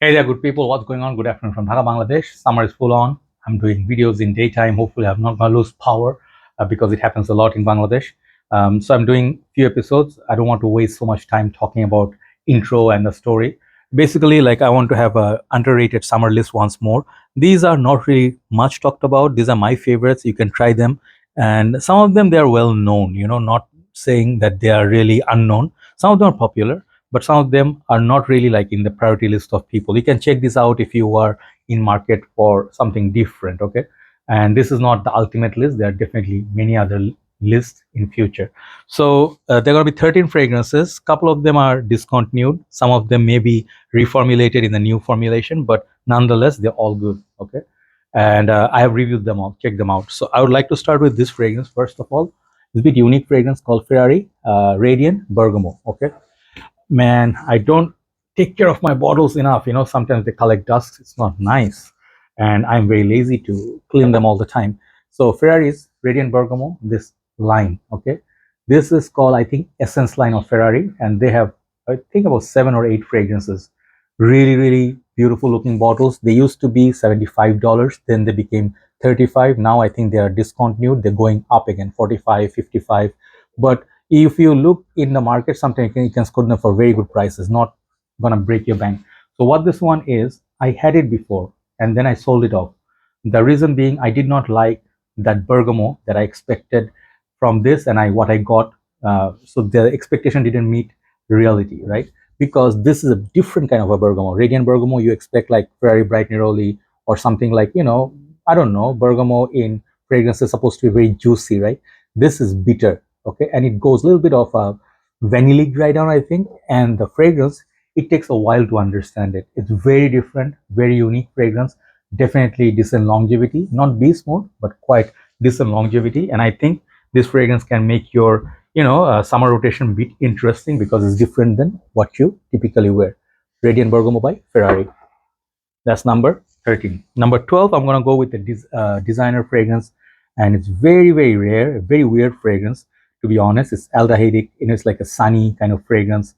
Hey there, good people. What's going on? Good afternoon from Dhaka, Bangladesh. Summer is full on. I'm doing videos in daytime. Hopefully, I'm not going to lose power because it happens a lot in Bangladesh. So I'm doing few episodes. I don't want to waste so much time talking about intro and the story. Basically, like I want to have a underrated summer list once more. These are not really much talked about. These are my favorites. You can try them, and some of them they are well known. Not saying that they are really unknown. Some of them are popular, but some of them are not really like in the priority list of people. You can check this out if you are in market for something different. Okay, and this is not the ultimate list. There are definitely many other lists in future. So there are going to be 13 fragrances. Couple of them are discontinued, some of them may be reformulated in the new formulation, but nonetheless they're all good. Okay, and I have reviewed them all. Check them out. So I would like to start with this fragrance first of all. This bit unique fragrance called Ferrari Radiant Bergamote. Okay, man, I don't take care of my bottles enough. Sometimes they collect dust. It's not nice. And I'm very lazy to clean them all the time. So Ferrari's Radiant Bergamo, this line, okay? This is called, I think, Essence line of Ferrari. And they have, I think, about 7 or 8 fragrances. Really, really beautiful looking bottles. They used to be $75. Then they became 35. Now I think they are discontinued. They're going up again, 45, 55. But if you look in the market, sometimes you can score them for very good prices, not gonna break your bank. So what this one is, I had it before and then I sold it off. The reason being, I did not like that bergamot that I expected from this, and what I got. So the expectation didn't meet reality, right? Because this is a different kind of a bergamot. Radiant bergamot, you expect like Ferrari Bright Neroli or something like, I don't know, bergamot in fragrance is supposed to be very juicy, right? This is bitter, okay, and it goes a little bit of a vanilla dry down, I think. And the fragrance, it takes a while to understand it. It's very different, very unique fragrance. Definitely decent longevity, not beast mode, but quite decent longevity. And I think this fragrance can make your summer rotation bit interesting because it's different than what you typically wear. Radiant Bergamo by Ferrari. That's number 13. Number 12, I'm going to go with the designer fragrance, and it's very, very rare, a very weird fragrance, to be honest. It's aldehydic, it's like a sunny kind of fragrance.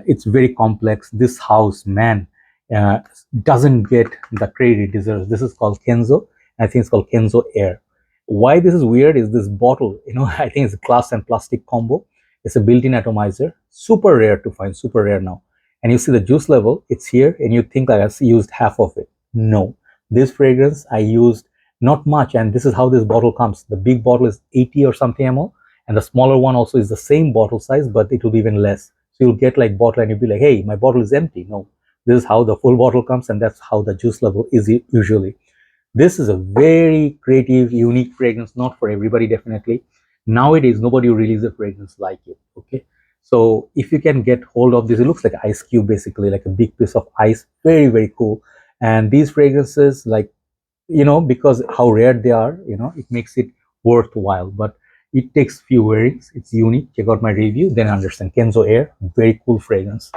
It's very complex. This house, man, uh, doesn't get the credit it deserves. This is called Kenzo. I think it's called Kenzo Air. Why this is weird is this bottle, I think it's a glass and plastic combo. It's a built-in atomizer, super rare to find, super rare now. And you see the juice level, it's here, and you think that I used half of it. No, this fragrance I used not much, and this is how this bottle comes. The big bottle is 80 or something ml, and the smaller one also is the same bottle size, but it will be even less. So you'll get like bottle and you'll be like, hey, my bottle is empty. No, this is how the full bottle comes, and that's how the juice level is usually. This is a very creative, unique fragrance, not for everybody, definitely. Nowadays, nobody releases a fragrance like it, okay? So if you can get hold of this, it looks like an ice cube, basically, like a big piece of ice. Very, very cool. And these fragrances, like, because how rare they are, it makes it worthwhile. But it takes few wearings. It's unique. Check out my review, then understand. Kenzo Air, very cool fragrance.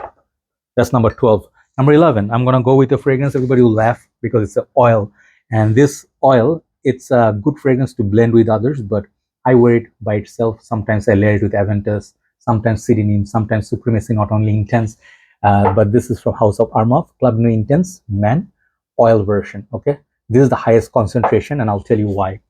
That's number 12. Number 11, I'm going to go with a fragrance. Everybody will laugh because it's an oil. And this oil, it's a good fragrance to blend with others, but I wear it by itself. Sometimes I layer it with Aventus, sometimes CDNIM, sometimes Supremacy, not only Intense. But this is from House of Armaf, Club Nuit Intense Man oil version. Okay, this is the highest concentration, and I'll tell you why.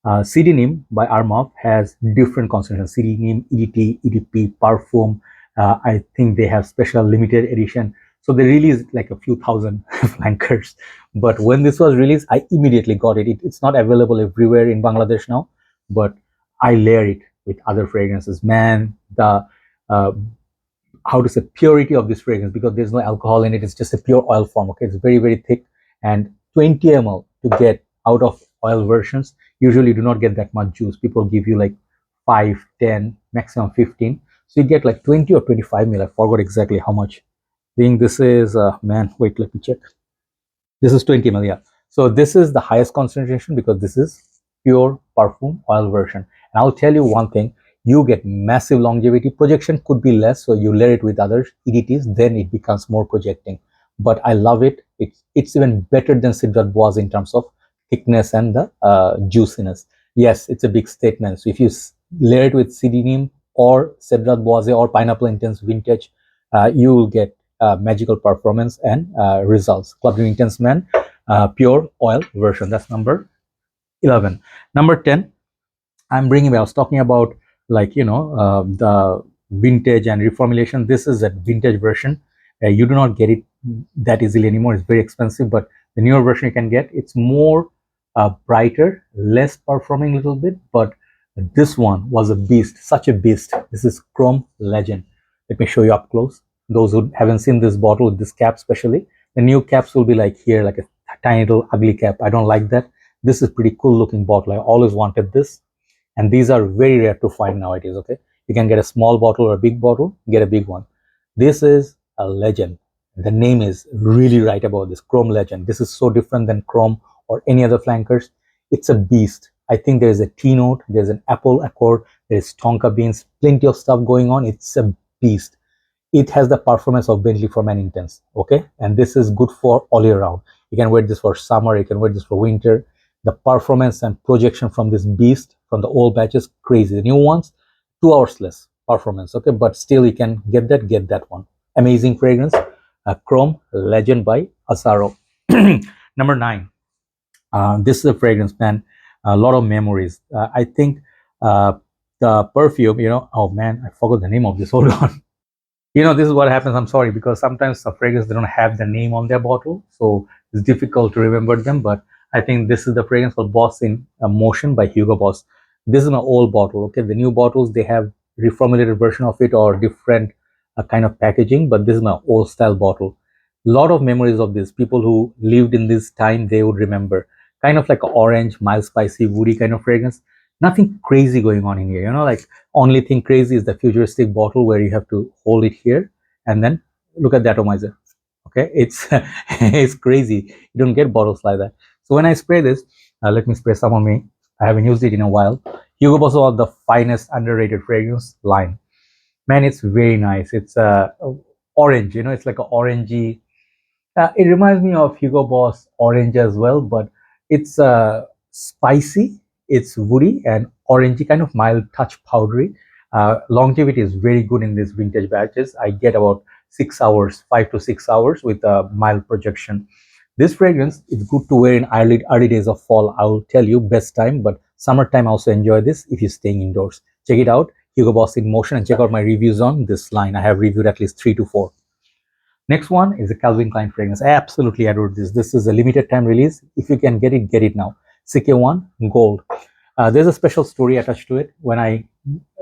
CDNIM by Armaf has different concentrations. CDNIM, EDT, EDP, Parfum. I think they have special limited edition. So they released like a few thousand flankers. But when this was released, I immediately got it. It's not available everywhere in Bangladesh now, but I layer it with other fragrances. Man, the how to say purity of this fragrance, because there's no alcohol in it. It's just a pure oil form. Okay, it's very, very thick, and 20 ml to get out of oil versions. Usually, you do not get that much juice. People give you like 5, 10, maximum 15. So you get like 20 or 25 ml. I forgot exactly how much. I think this is man. Wait, let me check. This is 20 ml. Yeah. So this is the highest concentration because this is pure Parfum oil version. And I'll tell you one thing. You get massive longevity. Projection could be less, so you layer it with other EDTs, then it becomes more projecting. But I love it. It's even better than Cedrat Bois in terms of thickness and the juiciness. Yes, it's a big statement. So if you layer it with CDNIM or Cedrat Bois or Pineapple Intense Vintage, you will get magical performance and results. Club Dream Intense Man pure oil version. That's number 11. Number 10, I'm bringing, I was talking about, like, the vintage and reformulation. This is a vintage version. You do not get it that easily anymore. It's very expensive, but the newer version you can get. It's more brighter, less performing a little bit, but this one was a beast, such a beast. This is Chrome Legend. Let me show you up close. Those who haven't seen this bottle with this cap, especially the new caps will be like here, like a tiny little ugly cap. I don't like that. This is pretty cool looking bottle. I always wanted this, and these are very rare to find nowadays. Okay, you can get a small bottle or a big bottle, get a big one. This is a legend. The name is really right about this, Chrome Legend. This is so different than Chrome or any other flankers. It's a beast. I think there's a tea note, there's an apple accord, there's tonka beans, plenty of stuff going on. It's a beast. It has the performance of Bentley for Man Intense. Okay, and this is good for all year round. You can wear this for summer, you can wear this for winter. The performance and projection from this beast, from the old batches, crazy. The new ones, 2 hours less performance. Okay, but still you can get that one. Amazing fragrance, Chrome Legend by Azzaro. Number 9. This is a fragrance, man. A lot of memories. I think the perfume, oh man, I forgot the name of this. Hold on. This is what happens. I'm sorry, because sometimes the fragrance, they don't have the name on their bottle, so it's difficult to remember them. But I think this is the fragrance called Boss in Motion by Hugo Boss. This is my old bottle. Okay, the new bottles, they have reformulated version of it or different kind of packaging, but this is my old style bottle. Lot of memories of this. People who lived in this time, they would remember. Kind of like an orange, mild, spicy, woody kind of fragrance. Nothing crazy going on in here. Like, only thing crazy is the futuristic bottle where you have to hold it here and then look at the atomizer. Okay, it's it's crazy. You don't get bottles like that. So when I spray this, let me spray some on me. I haven't used it in a while. Hugo Boss was the finest underrated fragrance line. Man, it's very nice. It's orange. It's like an orangey. It reminds me of Hugo Boss orange as well, but it's spicy, it's woody and orangey, kind of mild touch powdery. Longevity is very good in these vintage batches. I get about 6 hours, 5 to 6 hours with a mild projection. This fragrance is good to wear in early days of fall. I will tell you, best time, but summertime also enjoy this if you're staying indoors. Check it out, Hugo Boss in Motion, and check out my reviews on this line. I have reviewed at least 3 to 4. Next one is a Calvin Klein fragrance. I absolutely adore this. This is a limited time release. If you can get it now. CK1 Gold. There's a special story attached to it. When I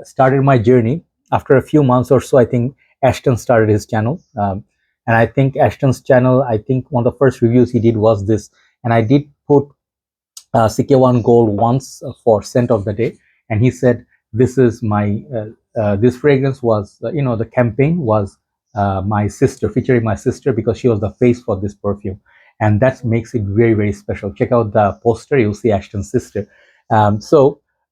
started my journey, after a few months or so, I think Ashton started his channel. And I think Ashton's channel, I think one of the first reviews he did was this. And I did put CK1 Gold once for scent of the day. And he said, this is my, this fragrance was, the campaign was my sister, featuring my sister, because she was the face for this perfume, and that makes it very, very special. Check out the poster, you'll see Ashton's sister.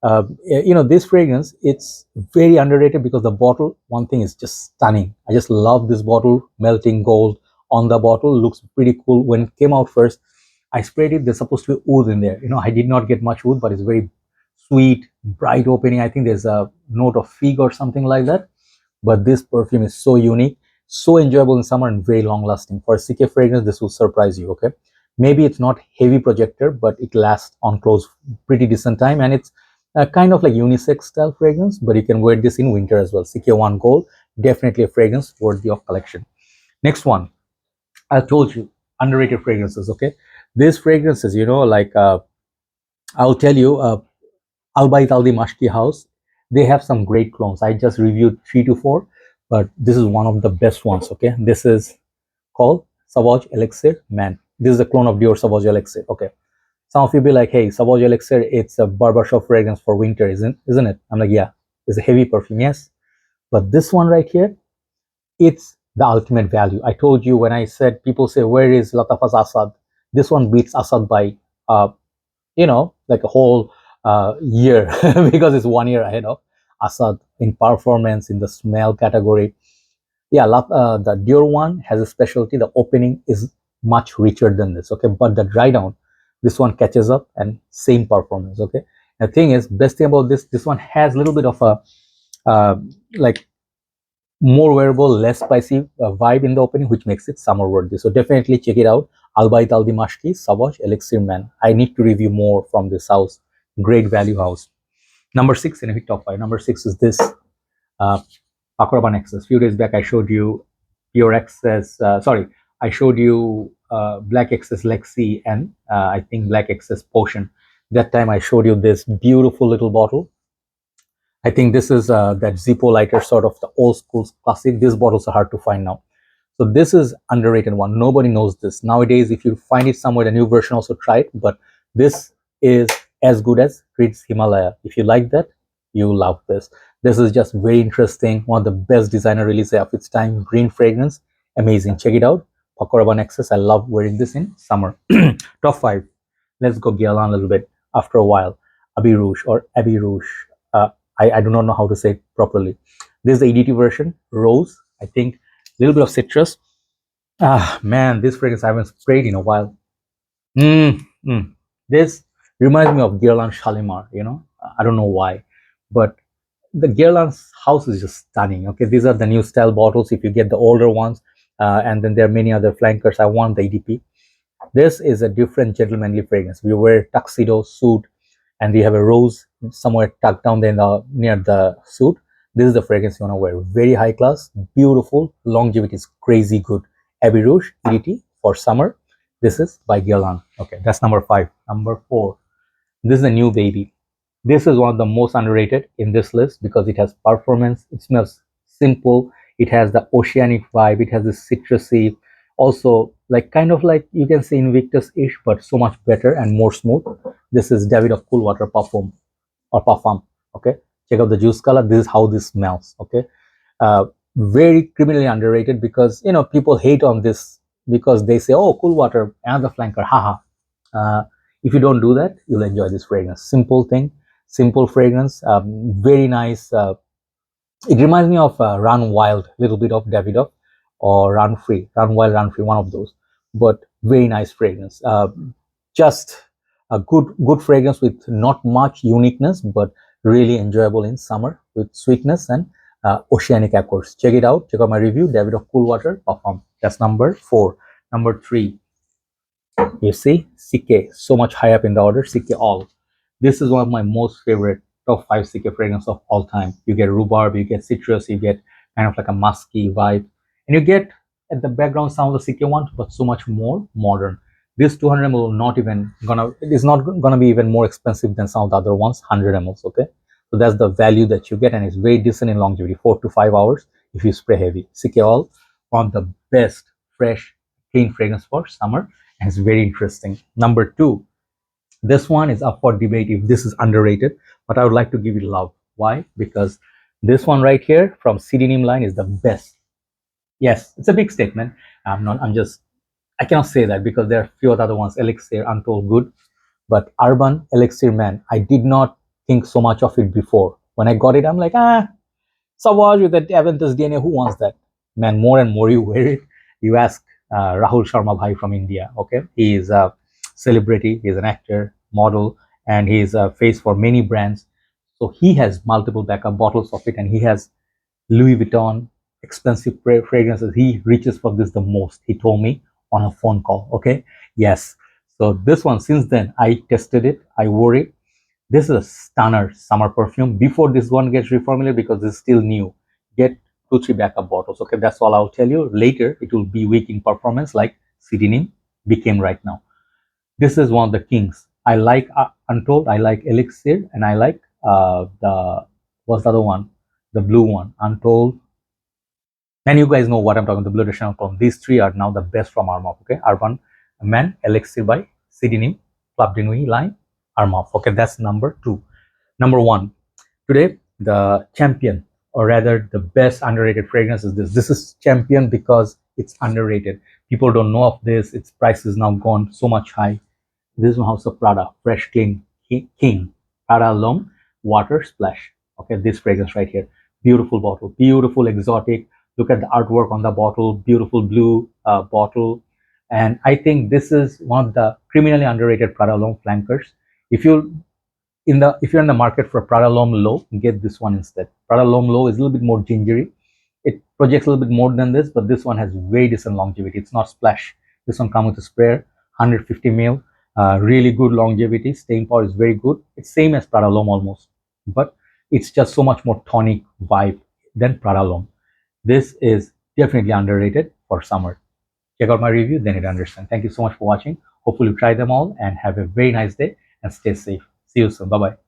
This fragrance, it's very underrated because the bottle, one thing, is just stunning. I just love this bottle. Melting gold on the bottle, looks pretty cool. When it came out first, I sprayed it. There's supposed to be oud in there. I did not get much oud, but it's very sweet, bright opening. I think there's a note of fig or something like that. But this perfume is so unique, so enjoyable in summer, and very long lasting. For a CK fragrance, this will surprise you. Okay, maybe it's not heavy projector, but it lasts on close pretty decent time, and it's kind of like unisex style fragrance, but you can wear this in winter as well. CK1 Gold, definitely a fragrance worthy of collection. Next one, I told you, underrated fragrances. Okay, these fragrances, I'll tell you, Albait Aldimashqi house, they have some great clones. I just reviewed 3 to 4, but this is one of the best ones. Okay, this is called Sauvage Elixir. Man, this is a clone of Dior Sauvage Elixir. Okay, some of you be like, hey, Sauvage Elixir, it's a barbershop fragrance for winter, isn't it? I'm like, yeah, it's a heavy perfume, yes, but this one right here, it's the ultimate value. I told you when I said, people say, where is Latafas Assad? This one beats Assad by like a whole year because it's 1 year ahead of Assad in performance, in the smell category. Yeah, the Dior one has a specialty. The opening is much richer than this. Okay, but the dry down, this one catches up and same performance. Okay, the thing is, best thing about this one has a little bit of a like more wearable, less spicy vibe in the opening, which makes it summer worthy. So definitely check it out. Albait, Aldimashqi, Sauvage, Elixir Man. I need to review more from this house. Great value house. Number 6 in a hit top 5. Number 6 is this Paco Rabanne XS. Few days back I showed you pure XS. I showed you black XS Lexi and I think black XS Potion. That time I showed you this beautiful little bottle. I think this is that Zippo lighter, sort of the old school classic. These bottles are hard to find now. So this is underrated one. Nobody knows this. Nowadays, if you find it somewhere, the new version, also try it. But this is as good as Creed's Himalaya. If you like that, you love this. This is just very interesting. One of the best designer releases of its time. Green fragrance. Amazing. Check it out. Paco Rabanne XS. I love wearing this in summer. Top 5. Let's go Guerlain a little bit. After a while. Abbey Rouge or Abbey Rouge. I do not know how to say it properly. This is the EDT version. Rose. I think a little bit of citrus. Man, this fragrance I haven't sprayed in a while. This reminds me of Guerlain Shalimar, you know. I don't know why, but the Guerlain's house is just stunning. Okay, these are the new style bottles. If you get the older ones, and then there are many other flankers. I want the EDP. This is a different gentlemanly fragrance. We wear tuxedo suit, and we have a rose somewhere tucked down there near the suit. This is the fragrance you want to wear. Very high class, beautiful, longevity is crazy good. Abbey Rouge EDT for summer. This is by Guerlain. Okay, that's number 5. Number 4. This is a new baby. This is one of the most underrated in this list because it has performance. It smells simple. It has the oceanic vibe. It has this citrusy, also like kind of like you can say Invictus-ish, but so much better and more smooth. This is Davidoff Cool Water Parfum or Parfum. Okay, check out the juice color. This is how this smells. Okay, very criminally underrated because you know people hate on this because they say, oh, cool water, another flanker, haha. If you don't do that, you'll enjoy this fragrance. Simple thing, simple fragrance, very nice. It reminds me of Run Wild, little bit of Davidoff, or Run Free, Run Wild, Run Free, one of those. But very nice fragrance. Just a good fragrance with not much uniqueness, but really enjoyable in summer with sweetness and oceanic accords. Check it out. Check out my review. Davidoff Cool Water Parfum. That's number 4. Number 3. You see, CK, so much high up in the order. CK All. This is one of my most favorite top 5 CK fragrance of all time. You get rhubarb, you get citrus, you get kind of like a musky vibe, and you get at the background some of the CK ones, but so much more modern. This 200 ml is not gonna be even more expensive than some of the other ones, 100 ml. Okay, so that's the value that you get, and it's very decent in longevity, 4 to 5 hours if you spray heavy. CK All, one of the best fresh, clean fragrance for summer, and it's very interesting. Number 2. This one is up for debate if this is underrated, but I would like to give it love. Why? Because this one right here from CDNIM line is the best. Yes, it's a big statement. I cannot say that because there are a few other ones, Elixir, Untold Good, but Urban Elixir Man, I did not think so much of it before. When I got it, I'm like, Sauvage with that Aventus DNA, who wants that? Man, more and more you wear it, you ask Rahul Sharma Bhai from India, okay? He is a celebrity, he's an actor, model, and he's a face for many brands. So he has multiple backup bottles of it, and he has Louis Vuitton expensive fragrances. He reaches for this the most. He told me on a phone call. Okay, yes. So this one, since then, I tested it, I wore it. This is a stunner summer perfume. Before this one gets reformulated, because it's still new, get 2-3 backup bottles. Okay, that's all I'll tell you. Later, it will be weak in performance like CDNIM became right now. This is one of the kings. I like Untold, I like Elixir, and I like what's the other one? The blue one, Untold. And you guys know what I'm talking about, the Blue Additional Chrome. These 3 are now the best from Armaf. Okay, Urban Man, Elixir by CDNIM, Club de Nuit line, Armaf. Okay, that's number 2. Number 1. Today, the champion, or rather the best underrated fragrance is this. This is champion because it's underrated. People don't know of this. Its price is now gone so much high. This one, House of Prada, Fresh Clean King, Prada L'Homme Water Splash. Okay, this fragrance right here. Beautiful bottle, beautiful, exotic. Look at the artwork on the bottle, beautiful blue bottle. And I think this is one of the criminally underrated Prada L'Homme flankers. If you're in the market for Prada L'Homme Low, get this one instead. Prada L'Homme Low is a little bit more gingery. It projects a little bit more than this, but this one has very decent longevity. It's not splash. This one comes with a sprayer, 150 ml, really good longevity. Staying power is very good. It's same as Prada L'Homme almost, but it's just so much more tonic vibe than Prada L'Homme. This is definitely underrated for summer. Check out my review, then you'll understand. Thank you so much for watching. Hopefully you try them all and have a very nice day and stay safe. See you soon. Bye bye.